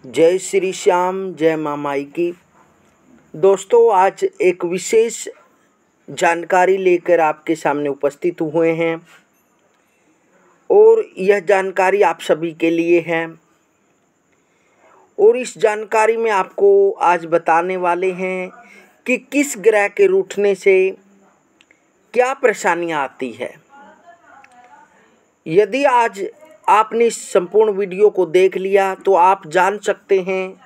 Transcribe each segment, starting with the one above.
जय श्री श्याम, जय माँ माई की। दोस्तों, आज एक विशेष जानकारी लेकर आपके सामने उपस्थित हुए हैं और यह जानकारी आप सभी के लिए है। और इस जानकारी में आपको आज बताने वाले हैं कि किस ग्रह के रूठने से क्या परेशानियाँ आती है। यदि आज आपने इस संपूर्ण वीडियो को देख लिया तो आप जान सकते हैं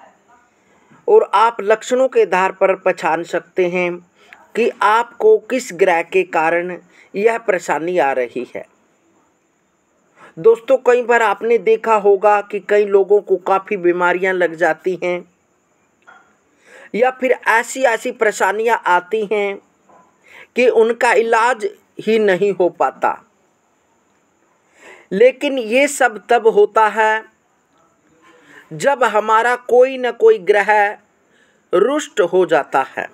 और आप लक्षणों के आधार पर पहचान सकते हैं कि आपको किस ग्रह के कारण यह परेशानी आ रही है। दोस्तों, कई बार आपने देखा होगा कि कई लोगों को काफ़ी बीमारियां लग जाती हैं या फिर ऐसी परेशानियां आती हैं कि उनका इलाज ही नहीं हो पाता। लेकिन ये सब तब होता है जब हमारा कोई न कोई ग्रह रुष्ट हो जाता है,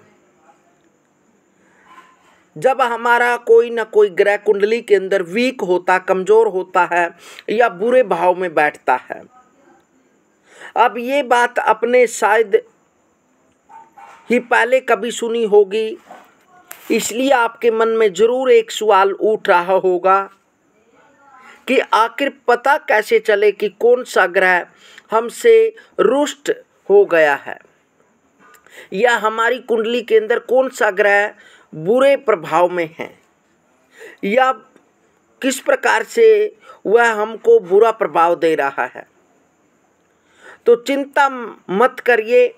जब हमारा कोई न कोई ग्रह कुंडली के अंदर वीक होता, कमज़ोर होता है या बुरे भाव में बैठता है। अब ये बात आपने शायद ही पहले कभी सुनी होगी, इसलिए आपके मन में ज़रूर एक सवाल उठ रहा होगा कि आखिर पता कैसे चले कि कौन सा ग्रह हमसे रुष्ट हो गया है या हमारी कुंडली के अंदर कौन सा ग्रह बुरे प्रभाव में है या किस प्रकार से वह हमको बुरा प्रभाव दे रहा है। तो चिंता मत करिए,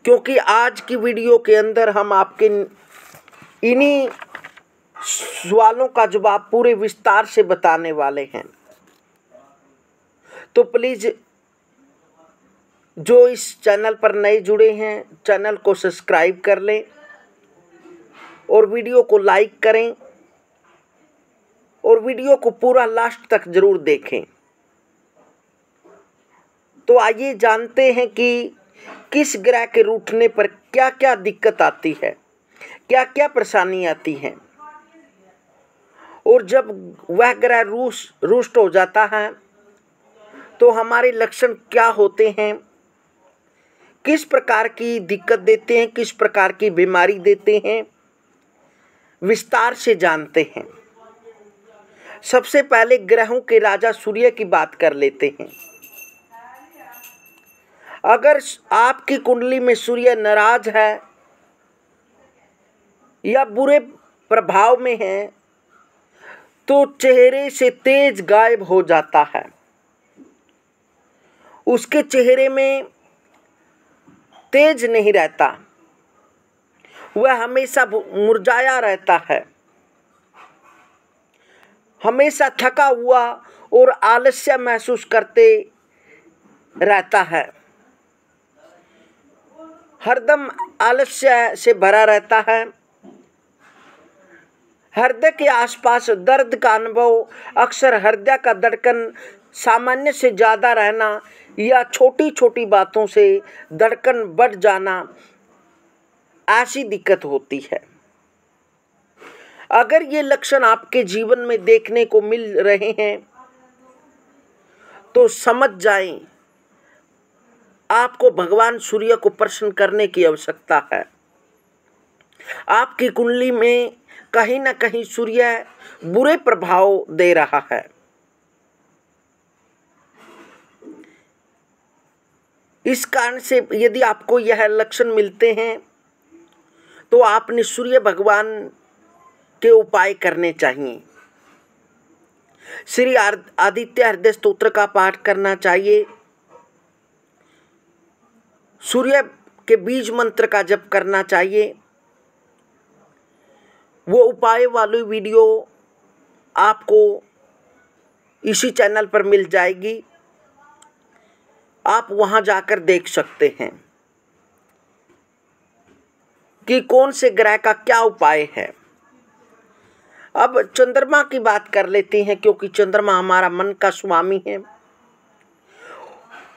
क्योंकि आज की वीडियो के अंदर हम आपके इन्हीं सवालों का जवाब पूरे विस्तार से बताने वाले हैं। तो प्लीज़ जो इस चैनल पर नए जुड़े हैं, चैनल को सब्सक्राइब कर लें और वीडियो को लाइक करें और वीडियो को पूरा लास्ट तक ज़रूर देखें। तो आइए जानते हैं कि किस ग्रह के रूठने पर क्या क्या दिक्कत आती है, क्या क्या परेशानी आती है और जब वह ग्रह रुष्ट हो जाता है तो हमारे लक्षण क्या होते हैं, किस प्रकार की दिक्कत देते हैं, किस प्रकार की बीमारी देते हैं, विस्तार से जानते हैं। सबसे पहले ग्रहों के राजा सूर्य की बात कर लेते हैं। अगर आपकी कुंडली में सूर्य नाराज है या बुरे प्रभाव में है तो चेहरे से तेज गायब हो जाता है। उसके चेहरे में तेज नहीं रहता, वह हमेशा मुरझाया रहता है, हमेशा थका हुआ और आलस्य महसूस करते रहता है, हरदम आलस्य से भरा रहता है। हृदय के आसपास दर्द का अनुभव, अक्सर हृदय का धड़कन सामान्य से ज़्यादा रहना या छोटी छोटी बातों से धड़कन बढ़ जाना, ऐसी दिक्कत होती है। अगर ये लक्षण आपके जीवन में देखने को मिल रहे हैं तो समझ जाएं आपको भगवान सूर्य को प्रसन्न करने की आवश्यकता है। आपकी कुंडली में कहीं न कहीं सूर्य बुरे प्रभाव दे रहा है। इस कारण से यदि आपको यह लक्षण मिलते हैं तो आपने सूर्य भगवान के उपाय करने चाहिए। श्री आदित्य हृदय स्तोत्र का पाठ करना चाहिए, सूर्य के बीज मंत्र का जप करना चाहिए। वो उपाय वाली वीडियो आपको इसी चैनल पर मिल जाएगी, आप वहां जाकर देख सकते हैं कि कौन से ग्रह का क्या उपाय है। अब चंद्रमा की बात कर लेते हैं, क्योंकि चंद्रमा हमारा मन का स्वामी है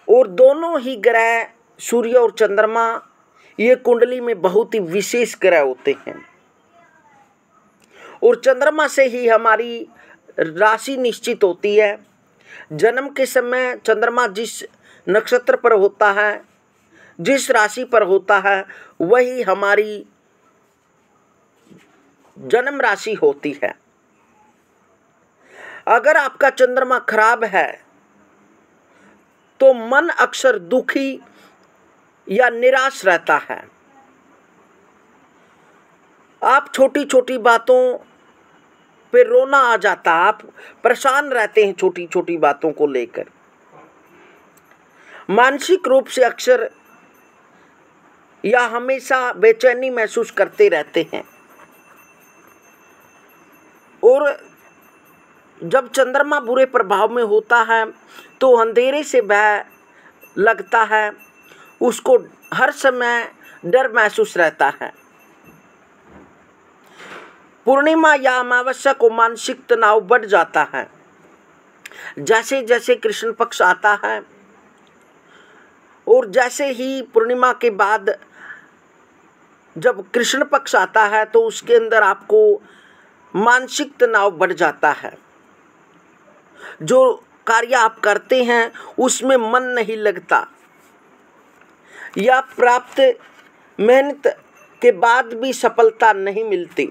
और दोनों ही ग्रह सूर्य और चंद्रमा ये कुंडली में बहुत ही विशेष ग्रह होते हैं और चंद्रमा से ही हमारी राशि निश्चित होती है। जन्म के समय चंद्रमा जिस नक्षत्र पर होता है, जिस राशि पर होता है, वही हमारी जन्म राशि होती है। अगर आपका चंद्रमा खराब है तो मन अक्सर दुखी या निराश रहता है। आप छोटी छोटी बातों पे रोना आ जाता है, आप परेशान रहते हैं छोटी छोटी बातों को लेकर। मानसिक रूप से अक्सर या हमेशा बेचैनी महसूस करते रहते हैं। और जब चंद्रमा बुरे प्रभाव में होता है तो अंधेरे से भय लगता है, उसको हर समय डर महसूस रहता है। पूर्णिमा या अमावस्या को मानसिक तनाव बढ़ जाता है। जैसे जैसे कृष्ण पक्ष आता है और जैसे ही पूर्णिमा के बाद जब कृष्ण पक्ष आता है तो उसके अंदर आपको मानसिक तनाव बढ़ जाता है। जो कार्य आप करते हैं उसमें मन नहीं लगता, या प्राप्त मेहनत के बाद भी सफलता नहीं मिलती।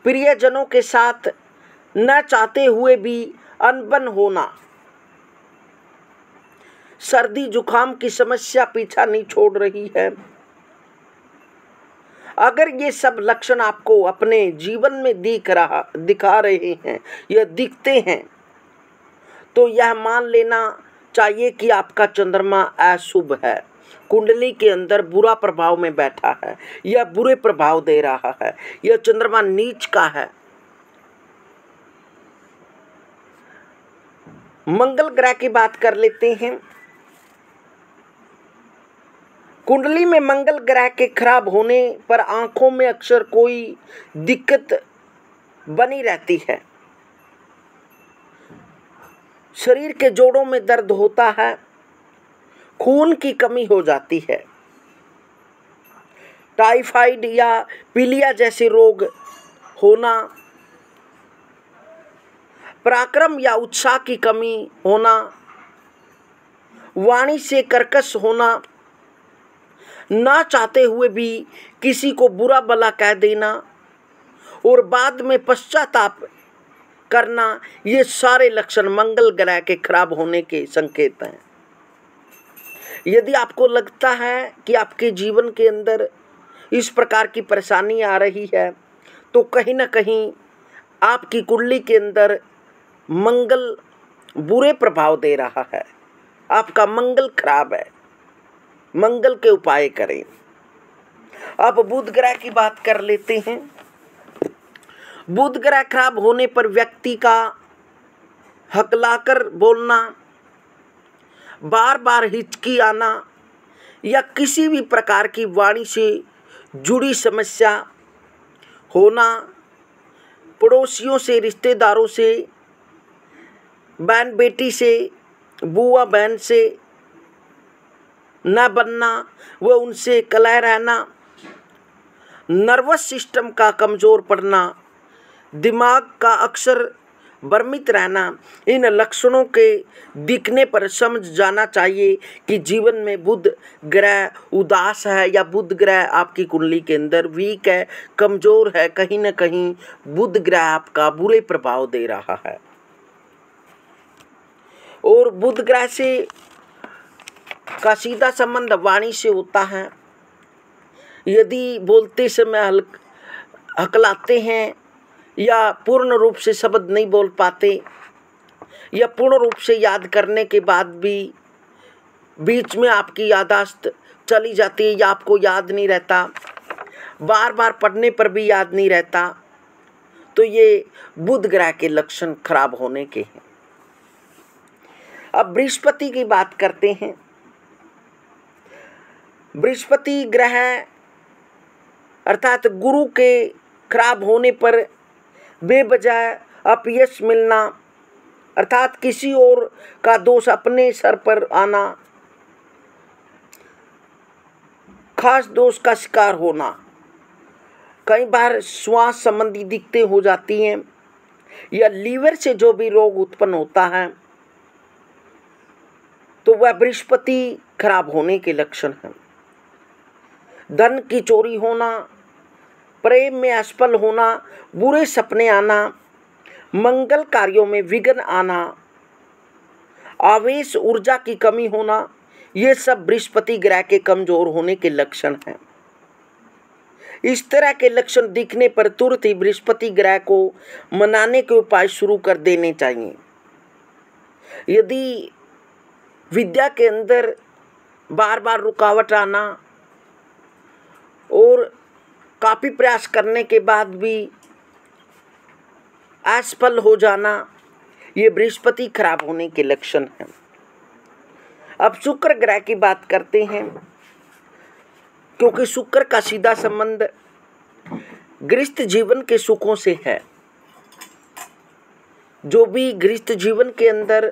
प्रियजनों के साथ न चाहते हुए भी अनबन होना, सर्दी जुकाम की समस्या पीछा नहीं छोड़ रही है। अगर ये सब लक्षण आपको अपने जीवन में दिखा रहे हैं या दिखते हैं तो यह मान लेना चाहिए कि आपका चंद्रमा अशुभ है, कुंडली के अंदर बुरा प्रभाव में बैठा है या बुरे प्रभाव दे रहा है, यह चंद्रमा नीच का है। मंगल ग्रह की बात कर लेते हैं। कुंडली में मंगल ग्रह के खराब होने पर आंखों में अक्सर कोई दिक्कत बनी रहती है। शरीर के जोड़ों में दर्द होता है, खून की कमी हो जाती है, टाइफाइड या पीलिया जैसे रोग होना, पराक्रम या उत्साह की कमी होना, वाणी से कर्कश होना, ना चाहते हुए भी किसी को बुरा भला कह देना और बाद में पश्चाताप करना, ये सारे लक्षण मंगल ग्रह के खराब होने के संकेत हैं। यदि आपको लगता है कि आपके जीवन के अंदर इस प्रकार की परेशानी आ रही है तो कहीं ना कहीं आपकी कुंडली के अंदर मंगल बुरे प्रभाव दे रहा है, आपका मंगल खराब है। मंगल के उपाय करें। अब बुध ग्रह की बात कर लेते हैं। बुध ग्रह खराब होने पर व्यक्ति का हकलाकर बोलना, बार बार हिचकी आना या किसी भी प्रकार की वाणी से जुड़ी समस्या होना, पड़ोसियों से, रिश्तेदारों से, बहन बेटी से, बुआ बहन से न बनना व उनसे कलह रहना, नर्वस सिस्टम का कमज़ोर पड़ना, दिमाग का अक्सर भ्रमित रहना, इन लक्षणों के दिखने पर समझ जाना चाहिए कि जीवन में बुध ग्रह उदास है या बुध ग्रह आपकी कुंडली के अंदर वीक है, कमज़ोर है। कहीं ना कहीं बुध ग्रह आपका बुरे प्रभाव दे रहा है। और बुध ग्रह से का सीधा संबंध वाणी से होता है। यदि बोलते समय हकलाते हैं या पूर्ण रूप से शब्द नहीं बोल पाते या पूर्ण रूप से याद करने के बाद भी बीच में आपकी याददाश्त चली जाती है या आपको याद नहीं रहता, बार बार पढ़ने पर भी याद नहीं रहता, तो ये बुध ग्रह के लक्षण खराब होने के हैं। अब बृहस्पति की बात करते हैं। बृहस्पति ग्रह अर्थात गुरु के खराब होने पर बेवजह अपयश मिलना, अर्थात किसी और का दोष अपने सर पर आना, खास दोष का शिकार होना, कई बार श्वास संबंधी दिक्कतें हो जाती हैं या लीवर से जो भी रोग उत्पन्न होता है तो वह बृहस्पति खराब होने के लक्षण हैं। धन की चोरी होना, प्रेम में असफल होना, बुरे सपने आना, मंगल कार्यों में विघ्न आना, आवेश ऊर्जा की कमी होना, ये सब बृहस्पति ग्रह के कमजोर होने के लक्षण हैं। इस तरह के लक्षण दिखने पर तुरंत ही बृहस्पति ग्रह को मनाने के उपाय शुरू कर देने चाहिए। यदि विद्या के अंदर बार बार रुकावट आना और काफ़ी प्रयास करने के बाद भी असफल हो जाना, ये बृहस्पति खराब होने के लक्षण हैं। अब शुक्र ग्रह की बात करते हैं, क्योंकि शुक्र का सीधा संबंध गृहस्थ जीवन के सुखों से है। जो भी गृहस्थ जीवन के अंदर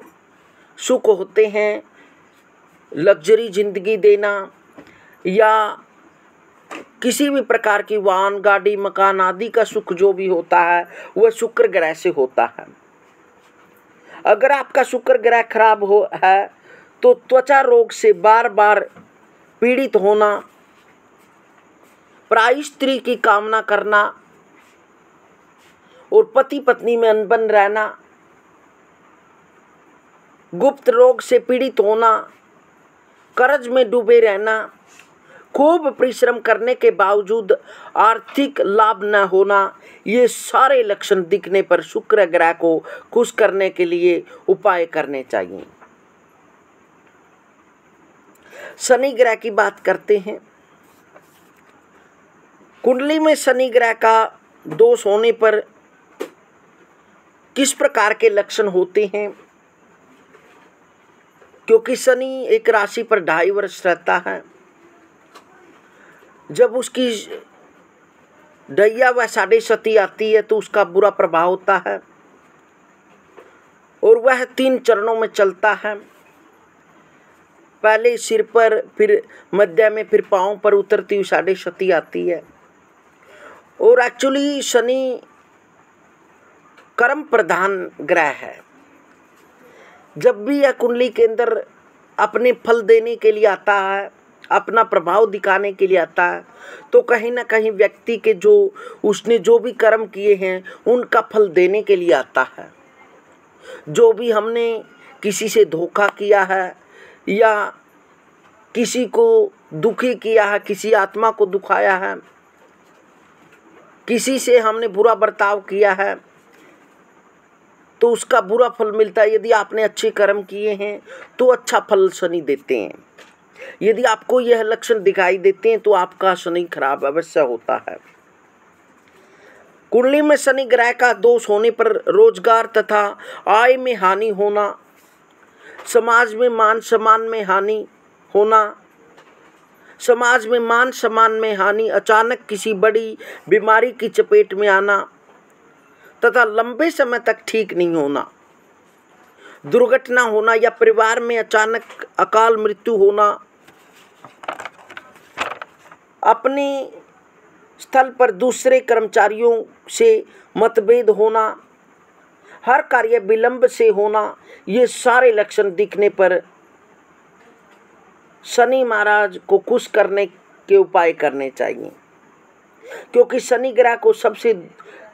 सुख होते हैं, लग्जरी जिंदगी देना या किसी भी प्रकार की वाहन, गाड़ी, मकान आदि का सुख जो भी होता है वह शुक्र ग्रह से होता है। अगर आपका शुक्र ग्रह खराब है तो त्वचा रोग से बार बार पीड़ित होना, पराई स्त्री की कामना करना और पति पत्नी में अनबन रहना, गुप्त रोग से पीड़ित होना, कर्ज में डूबे रहना, खूब परिश्रम करने के बावजूद आर्थिक लाभ न होना, ये सारे लक्षण दिखने पर शुक्र ग्रह को खुश करने के लिए उपाय करने चाहिए। शनि ग्रह की बात करते हैं। कुंडली में शनि ग्रह का दोष होने पर किस प्रकार के लक्षण होते हैं? क्योंकि शनि एक राशि पर 2.5 वर्ष रहता है। जब उसकी ढैया व साढ़े सती आती है तो उसका बुरा प्रभाव होता है और वह 3 चरणों में चलता है। पहले सिर पर, फिर मध्य में, फिर पांव पर उतरती हुई साढ़े सती आती है। और एक्चुअली शनि कर्म प्रधान ग्रह है। जब भी यह कुंडली के अंदर अपने फल देने के लिए आता है, अपना प्रभाव दिखाने के लिए आता है, तो कहीं ना कहीं व्यक्ति के जो उसने जो भी कर्म किए हैं उनका फल देने के लिए आता है। जो भी हमने किसी से धोखा किया है या किसी को दुखी किया है, किसी आत्मा को दुखाया है, किसी से हमने बुरा बर्ताव किया है, तो उसका बुरा फल मिलता है। यदि आपने अच्छे कर्म किए हैं तो अच्छा फल शनि देते हैं। यदि आपको यह लक्षण दिखाई देते हैं तो आपका शनि खराब अवश्य होता है। कुंडली में शनि ग्रह का दोष होने पर रोजगार तथा आय में हानि होना, समाज में मान सम्मान में हानि होना, समाज में मान सम्मान में हानि, अचानक किसी बड़ी बीमारी की चपेट में आना तथा लंबे समय तक ठीक नहीं होना, दुर्घटना होना या परिवार में अचानक अकाल मृत्यु होना, अपने स्थल पर दूसरे कर्मचारियों से मतभेद होना, हर कार्य विलंब से होना, ये सारे लक्षण दिखने पर शनि महाराज को खुश करने के उपाय करने चाहिए। क्योंकि शनि ग्रह को सबसे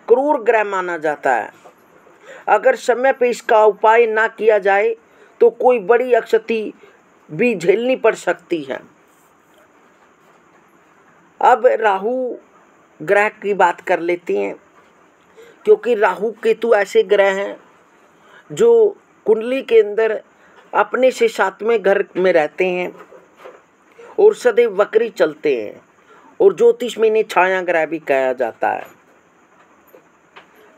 क्रूर ग्रह माना जाता है। अगर समय पे इसका उपाय ना किया जाए तो कोई बड़ी अक्षति भी झेलनी पड़ सकती है। अब राहु ग्रह की बात कर लेते हैं, क्योंकि राहु केतु ऐसे ग्रह हैं जो कुंडली के अंदर अपने से 7वें घर में रहते हैं और सदैव वक्री चलते हैं और ज्योतिष में इन्हें छाया ग्रह भी कहा जाता है।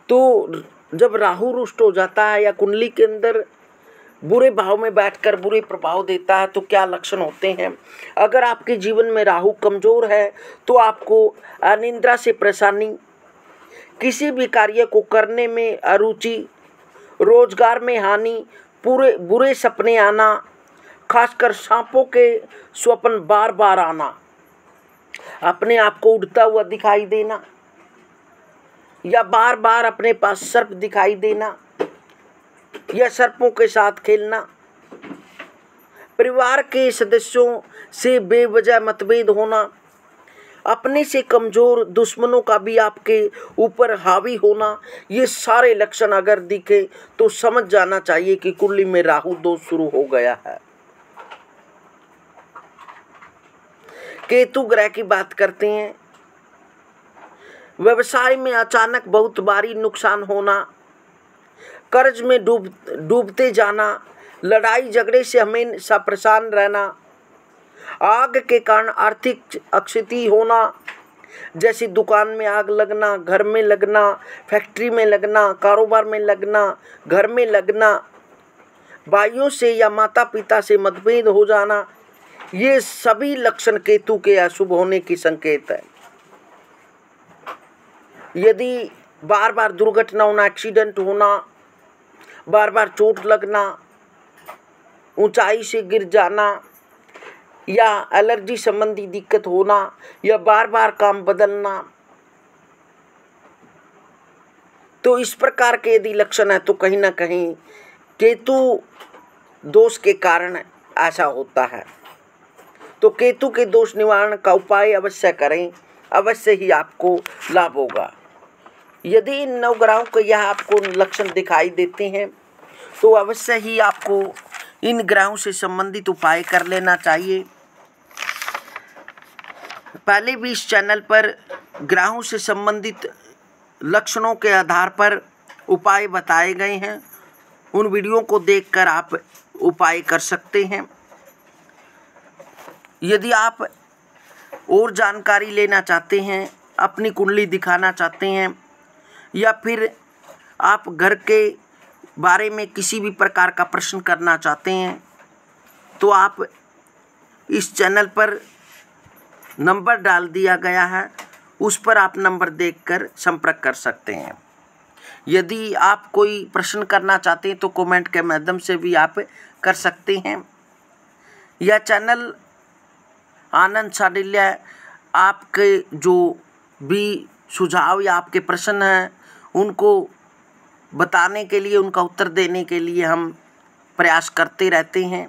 तो जब राहु रुष्ट हो जाता है या कुंडली के अंदर बुरे भाव में बैठकर बुरे प्रभाव देता है तो क्या लक्षण होते हैं? अगर आपके जीवन में राहु कमजोर है तो आपको अनिद्रा से परेशानी, किसी भी कार्य को करने में अरुचि, रोजगार में हानि, बुरे सपने आना, खासकर सांपों के स्वप्न बार बार आना, अपने आप को उड़ता हुआ दिखाई देना या बार बार अपने पास सर्प दिखाई देना या सर्पों के साथ खेलना, परिवार के सदस्यों से बेवजह मतभेद होना, अपने से कमजोर दुश्मनों का भी आपके ऊपर हावी होना, ये सारे लक्षण अगर दिखे तो समझ जाना चाहिए कि कुंडली में राहु दोष शुरू हो गया है। केतु ग्रह की बात करते हैं। व्यवसाय में अचानक बहुत भारी नुकसान होना, कर्ज में डूबते जाना, लड़ाई झगड़े से हमेशा परेशान रहना, आग के कारण आर्थिक क्षति होना, जैसे दुकान में आग लगना, घर में लगना, फैक्ट्री में लगना, कारोबार में लगना, घर में लगना, भाइयों से या माता पिता से मतभेद हो जाना, ये सभी लक्षण केतु के अशुभ होने की संकेत है। यदि बार बार दुर्घटना होना, एक्सीडेंट होना, बार बार चोट लगना, ऊंचाई से गिर जाना, या एलर्जी संबंधी दिक्कत होना, या बार बार काम बदलना, तो इस प्रकार के यदि लक्षण है तो कहीं ना कहीं केतु दोष के कारण ऐसा होता है। तो केतु के दोष निवारण का उपाय अवश्य करें, अवश्य ही आपको लाभ होगा। यदि इन 9 ग्रहों के यह आपको लक्षण दिखाई देते हैं तो अवश्य ही आपको इन ग्रहों से संबंधित उपाय कर लेना चाहिए। पहले भी इस चैनल पर ग्रहों से संबंधित लक्षणों के आधार पर उपाय बताए गए हैं, उन वीडियो को देखकर आप उपाय कर सकते हैं। यदि आप और जानकारी लेना चाहते हैं, अपनी कुंडली दिखाना चाहते हैं, या फिर आप घर के बारे में किसी भी प्रकार का प्रश्न करना चाहते हैं, तो आप इस चैनल पर नंबर डाल दिया गया है, उस पर आप नंबर देखकर संपर्क कर सकते हैं। यदि आप कोई प्रश्न करना चाहते हैं तो कमेंट के माध्यम से भी आप कर सकते हैं। यह चैनल आनंद शांडिल्य आपके जो भी सुझाव या आपके प्रश्न हैं उनको बताने के लिए, उनका उत्तर देने के लिए हम प्रयास करते रहते हैं।